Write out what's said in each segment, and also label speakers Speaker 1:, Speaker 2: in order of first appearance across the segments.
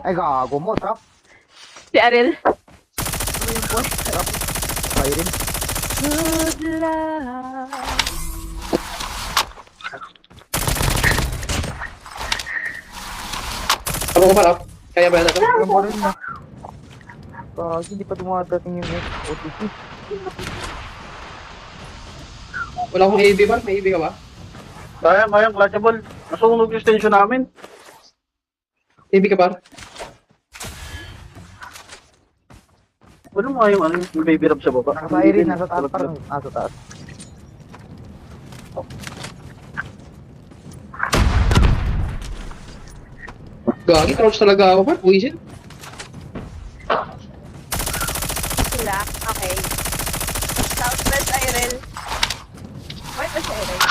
Speaker 1: Ay, gago mo, trap.
Speaker 2: Si Ariel.
Speaker 1: Firing.
Speaker 2: Good luck.
Speaker 3: Ako ko pala. Kaya ba natin?
Speaker 1: Alam mo rin na. Hindi pa dumadating yung OTP.
Speaker 3: Wala akong AB ba? May AB ka ba?
Speaker 4: Kaya, clutchable. Nasunog yung station namin.
Speaker 3: AB ka ba?
Speaker 4: Wala mo yung yung baby rub sa baba.
Speaker 1: Naka-firing, nasa taas parang. Nasa taas.
Speaker 3: Gagi, crouch talaga ako ba? Buisit.
Speaker 2: Sila. Okay. Southwest Ariel. Wait pa si Ariel.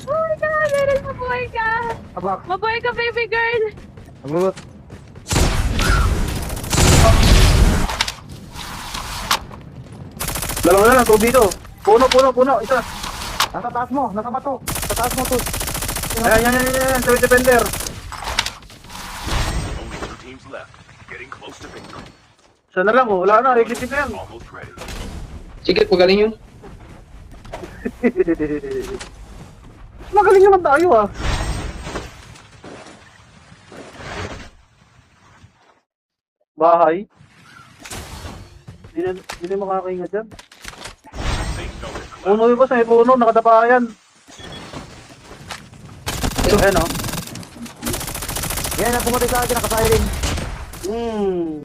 Speaker 2: Oh my God, Ariel, mabuhay ka.
Speaker 1: Abak,
Speaker 2: Mabuhay ka, baby girl.
Speaker 1: naglulot.
Speaker 4: Dalawa na lang, tubi to. Puno. Isa.
Speaker 1: Nasa taas mo, nasa bato. Sa taas mo, tol.
Speaker 4: Yan. Sa defender.
Speaker 5: Only two teams left. Getting close to victory.
Speaker 4: Isa na lang, oh. Wala na. Exit na yan.
Speaker 5: Almost ready.
Speaker 3: Sige, magaling yun.
Speaker 4: Magaling naman tayo, ah. Bahay. Hindi na makakainga dyan.
Speaker 5: Safe zone is collapsed.
Speaker 4: Puno yung boss, may puno. Nakadapa yan. Ayan, oh.
Speaker 1: Yan, ang pumatay sa akin, naka-firing.
Speaker 4: Hmm.